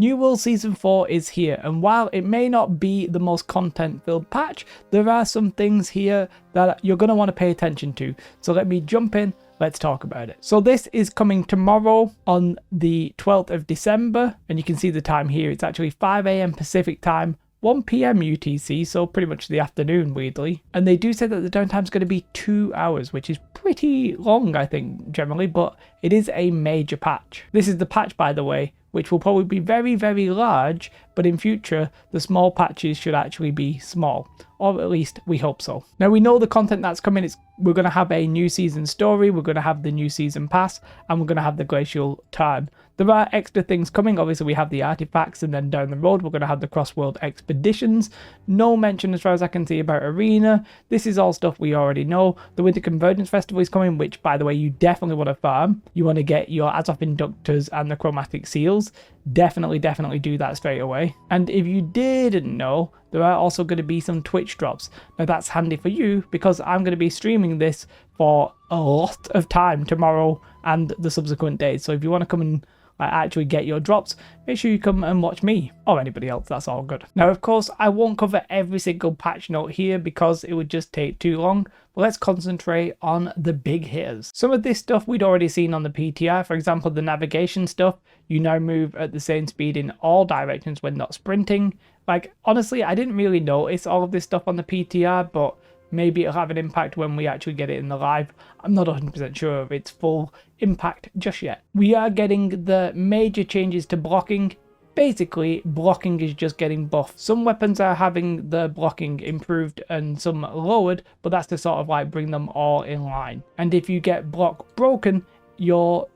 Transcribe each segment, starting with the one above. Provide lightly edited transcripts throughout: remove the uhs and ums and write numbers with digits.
New World Season 4 is here, and while it may not be the most content-filled patch, there are some things here that you're going to want to pay attention to. So let me jump in, let's talk about it. So this is coming tomorrow on the 12th of December, and you can see the time here. It's actually 5 AM Pacific time, 1 PM UTC, so pretty much the afternoon, weirdly. And they do say that the downtime is going to be 2 hours, which is pretty long, I think, generally, but it is a major patch. This is the patch, by the way, which will probably be very, very large, but in future, the small patches should actually be small, or at least we hope so. Now, we know the content that's coming. We're going to have a new season story, we're going to have the new season pass, and we're going to have the glacial turn. There are extra things coming. Obviously, we have the artifacts, and then down the road, we're going to have the cross-world expeditions. No mention, as far as I can see, about Arena. This is all stuff we already know. The Winter Convergence Festival is coming, which, by the way, you definitely want to farm. You want to get your Azoth Inductors and the Chromatic Seals. Definitely do that straight away. And if you didn't know, there are also going to be some Twitch drops. Now, that's handy for you, because I'm going to be streaming this for a lot of time tomorrow and the subsequent days. So if you want to come and actually get your drops, make sure you come and watch me or anybody else. That's all good. Now, of course, I won't cover every single patch note here because it would just take too long, but let's concentrate on the big hitters. Some of this stuff we'd already seen on the PTR. For example, the navigation stuff. You now move at the same speed in all directions when not sprinting. Like, honestly, I didn't really notice all of this stuff on the PTR, but maybe it'll have an impact when we actually get it in the live. I'm not 100% sure of its full impact just yet. We are getting the major changes to blocking. Basically, blocking is just getting buffed. Some weapons are having the blocking improved and some lowered, but that's to sort of like bring them all in line. And if you get block broken,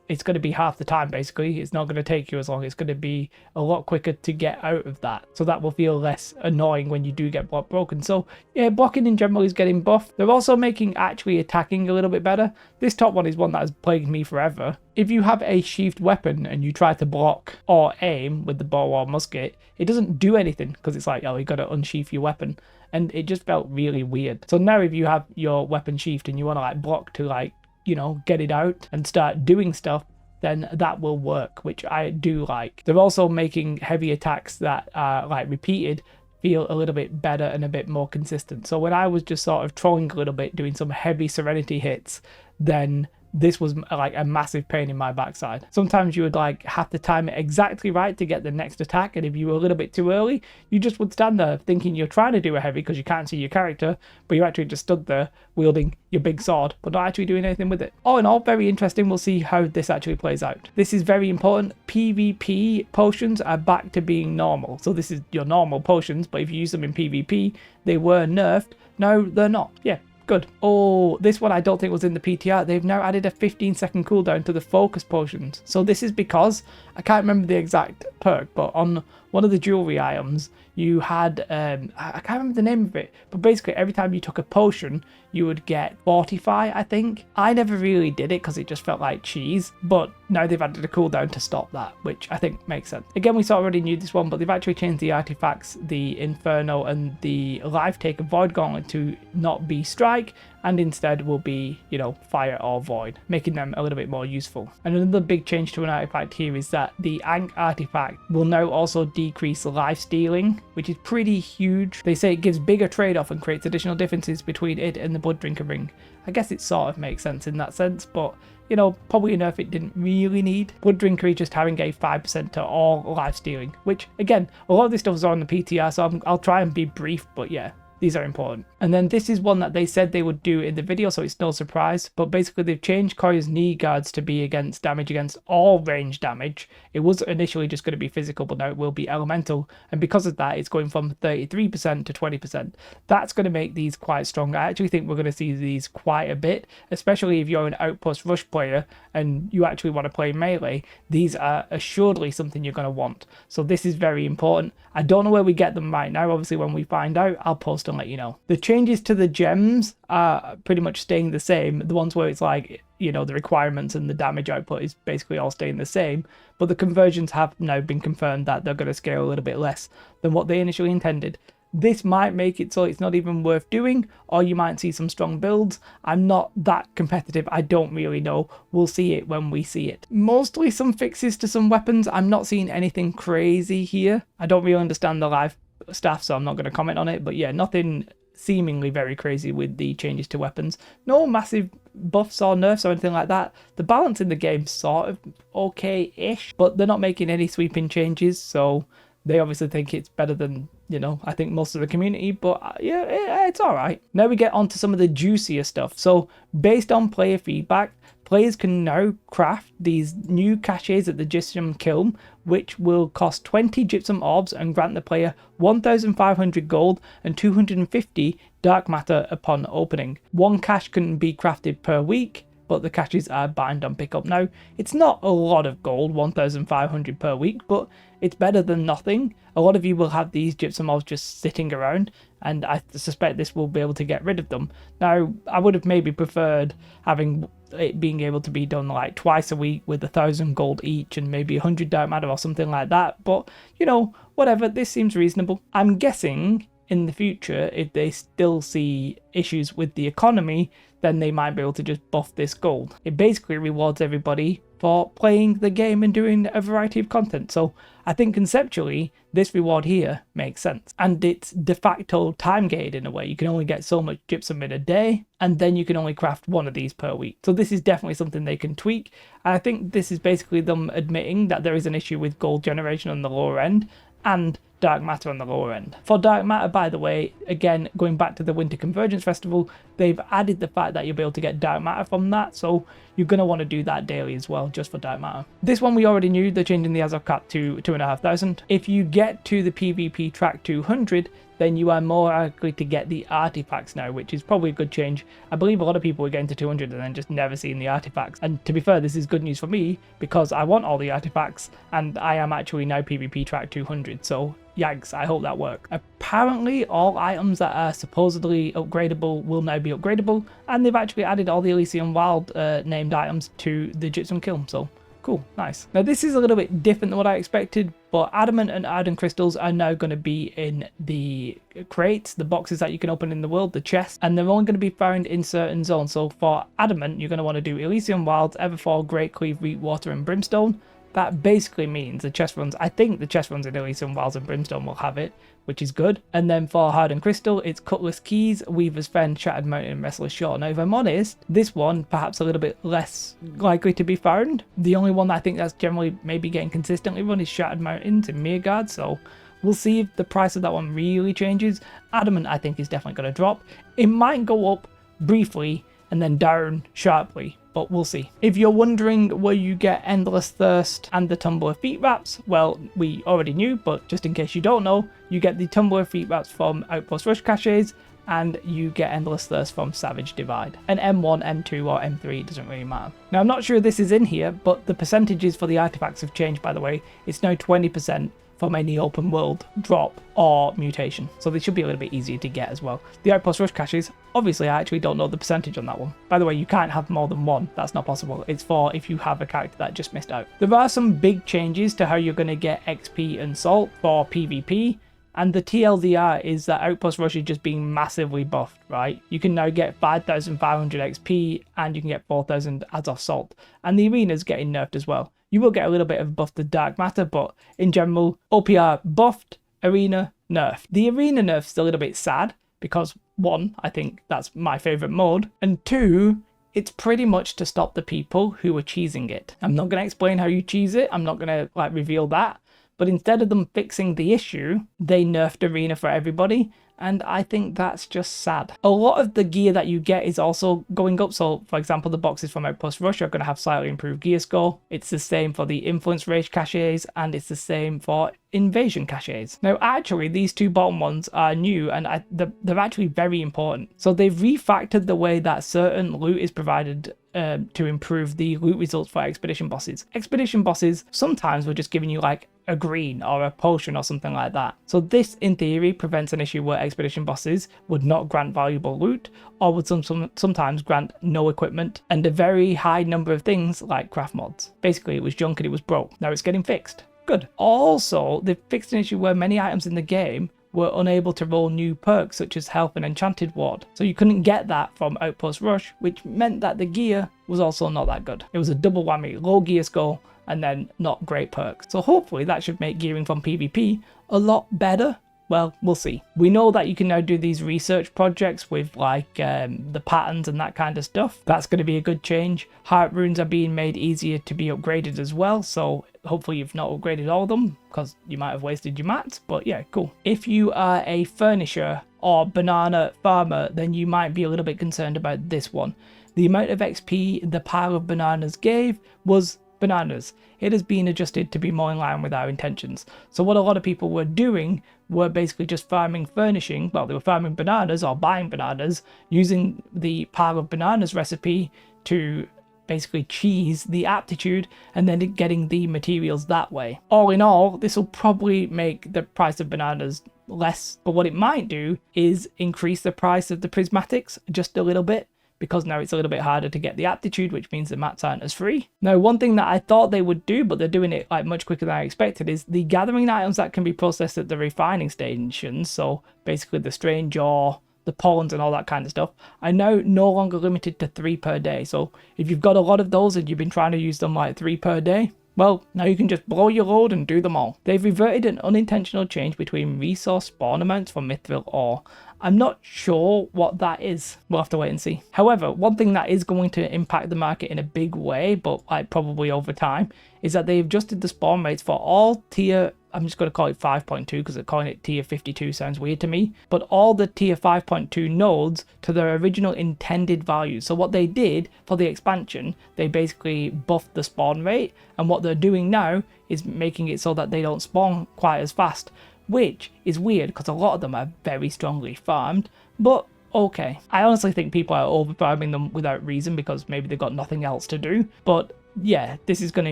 it's going to be half the time. Basically, it's not going to take you as long. It's going to be a lot quicker to get out of that, so that will feel less annoying when you do get block broken. So yeah, blocking in general is getting buffed. They're also making actually attacking a little bit better. This top one is one that has plagued me forever. If you have a sheathed weapon and you try to block or aim with the bow or musket, it doesn't do anything, because it's like, oh, you got to unsheath your weapon, and it just felt really weird. So now if you have your weapon sheathed and you want to like block to like, you know, get it out and start doing stuff, then that will work, which I do like. They're also making heavy attacks that are like repeated feel a little bit better and a bit more consistent. So when I was just sort of trolling a little bit, doing some heavy Serenity hits, then this was like a massive pain in my backside. Sometimes you would like have to time it exactly right to get the next attack, and if you were a little bit too early, you just would stand there thinking you're trying to do a heavy because you can't see your character, but you actually just stood there wielding your big sword but not actually doing anything with it. All in all, very interesting. We'll see how this actually plays out. This is very important. PvP potions are back to being normal. So this is your normal potions, but if you use them in PvP, they were nerfed. No, they're not. Yeah, good. Oh, this one I don't think was in the PTR. They've now added a 15-second cooldown to the focus potions. So this is because, I can't remember the exact perk, but on one of the jewelry items, you had, I can't remember the name of it, but basically every time you took a potion, you would get Fortify, I think. I never really did it because it just felt like cheese, but now they've added a cooldown to stop that, which I think makes sense. Again, we sort of already knew this one, but they've actually changed the artifacts, the Inferno and the Life Taker Void Gauntlet to not be Strike, and instead will be, you know, Fire or Void, making them a little bit more useful. And another big change to an artifact here is that the Ankh artifact will now also decrease life stealing, which is pretty huge. They say it gives bigger trade-off and creates additional differences between it and the Blood Drinker ring. I guess it sort of makes sense in that sense, but you know, probably a nerf it didn't really need. Blood Drinker is just having a 5% to all life stealing, which again, a lot of this stuff is on the PTR, so I'll try and be brief, but yeah, these are important. And then this is one that they said they would do in the video, so it's no surprise. But basically they've changed Korya's knee guards to be against damage against all range damage. It was initially just going to be physical, but now it will be elemental. And because of that, it's going from 33% to 20%. That's going to make these quite strong. I actually think we're going to see these quite a bit, especially if you're an Outpost Rush player and you actually want to play melee. These are assuredly something you're going to want. So this is very important. I don't know where we get them right now. Obviously, when we find out, I'll post and let you know. The changes to the gems are pretty much staying the same. The ones where it's like, you know, the requirements and the damage output is basically all staying the same, but the conversions have now been confirmed that they're going to scale a little bit less than what they initially intended. This might make it so it's not even worth doing, or you might see some strong builds. I'm not that competitive, I don't really know. We'll see it when we see it. Mostly some fixes to some weapons. I'm not seeing anything crazy here. I don't really understand the live stuff, so I'm not going to comment on it, but yeah, nothing seemingly very crazy with the changes to weapons. No massive buffs or nerfs or anything like that. The balance in the game sort of okay-ish, but they're not making any sweeping changes, so they obviously think it's better than, you know, I think most of the community, but yeah, it's alright. Now we get on to some of the juicier stuff. So based on player feedback, players can now craft these new caches at the Gypsum Kiln, which will cost 20 Gypsum Orbs and grant the player 1,500 gold and 250 dark matter upon opening. One cache can be crafted per week, but the caches are bound on pickup. Now, it's not a lot of gold, 1,500 per week, but it's better than nothing. A lot of you will have these Gypsum Orbs just sitting around, and I suspect this will be able to get rid of them. Now, I would have maybe preferred having it being able to be done like twice a week with 1,000 gold each and maybe 100 dark matter or something like that, but you know, whatever, this seems reasonable. I'm guessing in the future, if they still see issues with the economy, then they might be able to just buff this gold. It basically rewards everybody for playing the game and doing a variety of content. So I think conceptually, this reward here makes sense. And it's de facto time gated in a way. You can only get so much gypsum in a day, and then you can only craft one of these per week. So this is definitely something they can tweak. And I think this is basically them admitting that there is an issue with gold generation on the lower end, and dark matter on the lower end. For dark matter, by the way, again, going back to the Winter Convergence Festival, they've added the fact that you'll be able to get dark matter from that, so you're going to want to do that daily as well, just for dark matter. This one we already knew, they're changing the Azov cap to 2,500. If you get to the PvP track 200, then you are more likely to get the artifacts now, which is probably a good change. I believe a lot of people were getting to 200 and then just never seeing the artifacts. And to be fair, this is good news for me because I want all the artifacts and I am actually now PvP track 200. So yikes, I hope that works. Apparently all items that are supposedly upgradable will now be upgradable, and they've actually added all the Elysian Wild named items to the Gypsum Kiln, so cool, nice. Now this is a little bit different than what I expected, but Adamant and Ardent Crystals are now going to be in the crates, the boxes that you can open in the world, the chests, and they're only going to be found in certain zones. So for Adamant, you're going to want to do Elysian Wilds, Everfall, Great Cleave, Reek, Water, and Brimstone. That basically means the chest runs, I think the chest runs in Elysian Wilds and Brimstone will have it, which is good. And then for Hardened Crystal, it's Cutlass Keys, Weaver's Fen, Shattered Mountain, and Restless Shore. Now, if I'm honest, this one perhaps a little bit less likely to be found. The only one that I think that's generally maybe getting consistently run is Shattered Mountains in Mirgard, so we'll see if the price of that one really changes. Adamant, I think, is definitely going to drop. It might go up briefly and then down sharply, but we'll see. If you're wondering where you get Endless Thirst and the Tumbler Feet Wraps, well, we already knew, but just in case you don't know, you get the Tumbler Feet Wraps from Outpost Rush caches, and you get Endless Thirst from Savage Divide. And M1, M2, or M3, doesn't really matter. Now, I'm not sure this is in here, but the percentages for the artifacts have changed, by the way. It's now 20% from any open world drop or mutation, so they should be a little bit easier to get as well. The Outpost Rush caches, obviously I actually don't know the percentage on that one. By the way, you can't have more than one, that's not possible. It's for if you have a character that just missed out. There are some big changes to how you're going to get XP and salt for PvP, and the TLDR is that Outpost Rush is just being massively buffed, right? You can now get 5,500 XP and you can get 4,000 Azov salt, and the arena's getting nerfed as well. You will get a little bit of buff to dark matter, but in general, OPR buffed, arena nerfed. The arena nerf's a little bit sad because one, I think that's my favorite mode, and two, it's pretty much to stop the people who are cheesing it. I'm not going to explain how you cheese it, I'm not going to reveal that, but instead of them fixing the issue, they nerfed arena for everybody, and I think that's just sad. A lot of the gear that you get is also going up, so for example the boxes from Outpost Rush are going to have slightly improved gear score. It's the same for the Influence Rage caches, and it's the same for Invasion caches. Now actually these two bottom ones are new, and they're actually very important. So they've refactored the way that certain loot is provided to improve the loot results for expedition bosses. Expedition bosses sometimes were just giving you like a green or a potion or something like that. So this in theory prevents an issue where expedition bosses would not grant valuable loot, or would sometimes grant no equipment and a very high number of things like craft mods. Basically it was junk and it was broke. Now it's getting fixed. Good. Also, they've fixed an issue where many items in the game were unable to roll new perks such as Health and Enchanted Ward. So you couldn't get that from Outpost Rush, which meant that the gear was also not that good. It was a double whammy, low gear score and then not great perks. So hopefully that should make gearing from PvP a lot better. Well, we'll see. We know that you can now do these research projects with like the patterns and that kind of stuff. That's going to be a good change. Heart runes are being made easier to be upgraded as well. So hopefully you've not upgraded all of them because you might have wasted your mats. But yeah, cool. If you are a furnisher or banana farmer, then you might be a little bit concerned about this one. The amount of XP the pile of bananas gave was bananas. It has been adjusted to be more in line with our intentions. So what a lot of people were doing were basically just farming furnishing. Well, they were farming bananas or buying bananas using the pile of bananas recipe to basically cheese the aptitude and then getting the materials that way. All in all, this will probably make the price of bananas less, but what it might do is increase the price of the prismatics just a little bit, because now it's a little bit harder to get the aptitude, which means the mats aren't as free. Now, one thing that I thought they would do, but they're doing it like much quicker than I expected, is the gathering items that can be processed at the refining stations, so basically the strange ore, the pollens and all that kind of stuff, are now no longer limited to 3 per day. So if you've got a lot of those and you've been trying to use them like 3 per day, well, now you can just blow your load and do them all. They've reverted an unintentional change between resource spawn amounts for mithril ore. I'm not sure what that is. We'll have to wait and see. However, one thing that is going to impact the market in a big way, but like probably over time, is that they've adjusted the spawn rates for all tier, I'm just going to call it 5.2 because calling it tier 52 sounds weird to me, but all the tier 5.2 nodes to their original intended values. So what they did for the expansion, they basically buffed the spawn rate, and what they're doing now is making it so that they don't spawn quite as fast, which is weird because a lot of them are very strongly farmed, but okay. I honestly think people are over farming them without reason because maybe they've got nothing else to do, but yeah, this is going to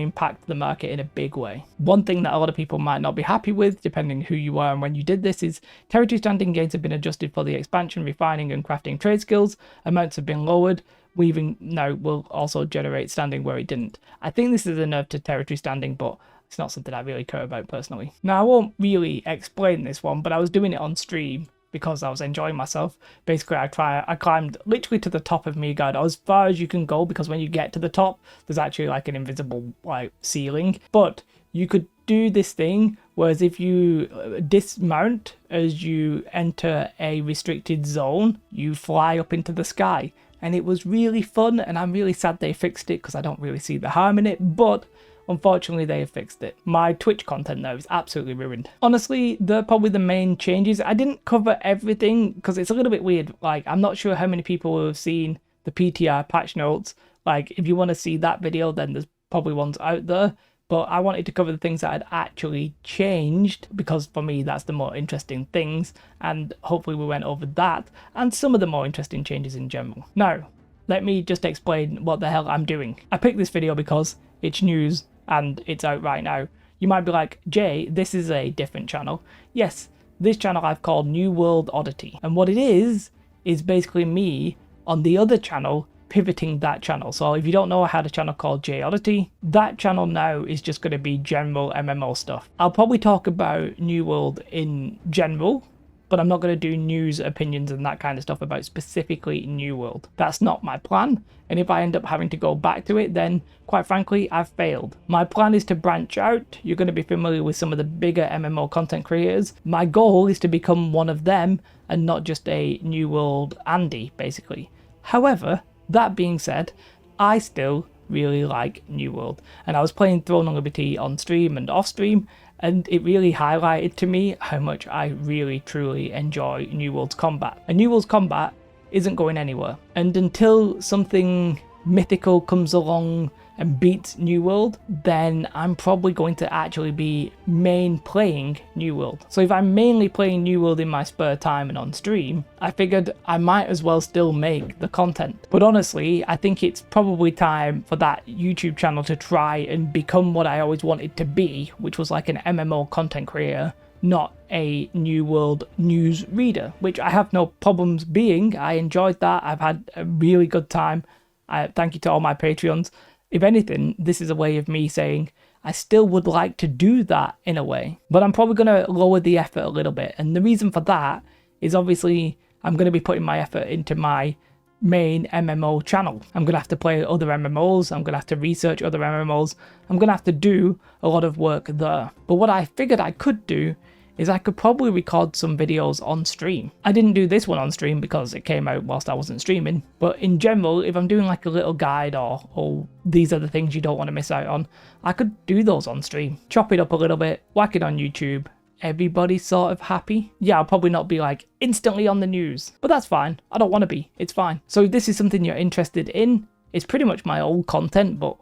impact the market in a big way. One thing that a lot of people might not be happy with, depending who you are and when you did this, is territory standing gains have been adjusted for the expansion, refining and crafting trade skills. Amounts have been lowered. Weaving now will also generate standing where it didn't. I think this is a nerf to territory standing, but it's not something I really care about personally. Now, I won't really explain this one, but I was doing it on stream because I was enjoying myself. Basically, I climbed literally to the top of Midgard, as far as you can go, because when you get to the top, there's actually like an invisible like ceiling. But you could do this thing, whereas if you dismount as you enter a restricted zone, you fly up into the sky. And it was really fun, and I'm really sad they fixed it because I don't really see the harm in it, but unfortunately, they have fixed it. My Twitch content now is absolutely ruined. Honestly, they're probably the main changes. I didn't cover everything because it's a little bit weird. Like, I'm not sure how many people will have seen the PTR patch notes. Like, if you want to see that video, then there's probably ones out there. But I wanted to cover the things that had actually changed because for me, that's the more interesting things. And hopefully we went over that and some of the more interesting changes in general. Now, let me just explain what the hell I'm doing. I picked this video because it's news and it's out right now. You might be like, Jay, this is a different channel. Yes, this channel I've called New World Oddity. And what it is basically me on the other channel pivoting that channel. So if you don't know, I had a channel called Jay Oddity. That channel now is just going to be general MMO stuff. I'll probably talk about New World in general, but I'm not going to do news, opinions and that kind of stuff about specifically New World. That's not my plan, and if I end up having to go back to it, then quite frankly, I've failed. My plan is to branch out. You're going to be familiar with some of the bigger MMO content creators. My goal is to become one of them and not just a New World Andy, basically. However, that being said, I still really like New World, and I was playing Throne of Liberty on stream and off stream, and it really highlighted to me how much I really truly enjoy New World's combat. And New World's combat isn't going anywhere, and until something mythical comes along and beats New World, then I'm probably going to actually be main playing New World. So if I'm mainly playing New World in my spare time and on stream, I figured I might as well still make the content. But honestly, I think it's probably time for that YouTube channel to try and become what I always wanted to be, which was like an MMO content creator, not a New World news reader, which I have no problems being. I enjoyed that. I've had a really good time. Thank you to all my Patreons. If anything, this is a way of me saying I still would like to do that in a way, but I'm probably going to lower the effort a little bit. And the reason for that is obviously I'm going to be putting my effort into my main MMO channel. I'm going to have to play other MMOs. I'm going to have to research other MMOs. I'm going to have to do a lot of work there. But what I figured I could do is I could probably record some videos on stream. I didn't do this one on stream because it came out whilst I wasn't streaming, but in general, if I'm doing like a little guide or these are the things you don't want to miss out on, I could do those on stream. Chop it up a little bit, whack it on YouTube. Everybody's sort of happy. Yeah, I'll probably not be like instantly on the news, but that's fine. I don't want to be. It's fine. So if this is something you're interested in, it's pretty much my old content, but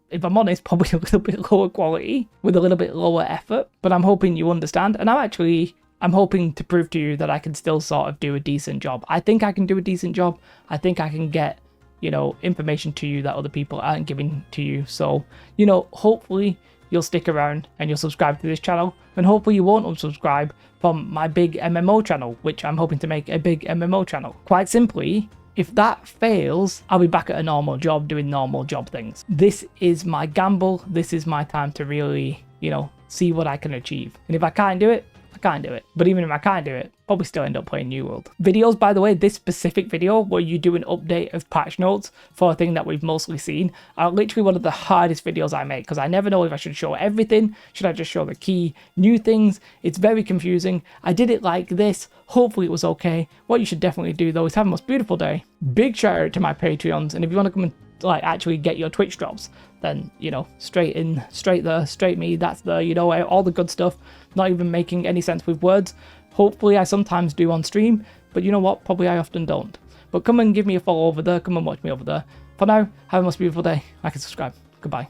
if I'm honest, probably a little bit lower quality with a little bit lower effort, but I'm hoping you understand. And I'm hoping to prove to you that I can still sort of do a decent job. I think I can do a decent job. I think I can get, you know, information to you that other people aren't giving to you. So, you know, hopefully you'll stick around and you'll subscribe to this channel, and hopefully you won't unsubscribe from my big MMO channel, which I'm hoping to make a big MMO channel. Quite simply, if that fails, I'll be back at a normal job doing normal job things. This is my gamble. This is my time to really, you know, see what I can achieve. And if I can't do it, I can't do it. But even if I can't do it, probably still end up playing New World. Videos, by the way, this specific video where you do an update of patch notes for a thing that we've mostly seen are literally one of the hardest videos I make, because I never know if I should show everything. Should I just show the key new things? It's very confusing. I did it like this. Hopefully it was okay. What you should definitely do though is have a most beautiful day. Big shout out to my Patreons, and if you want to come and like actually get your Twitch drops, then, you know, straight me, that's the, you know, all the good stuff, not even making any sense with words. Hopefully I sometimes do on stream, but you know what, probably I often don't. But come and give me a follow over there, come and watch me over there. For now, have a most beautiful day, like and subscribe. Goodbye.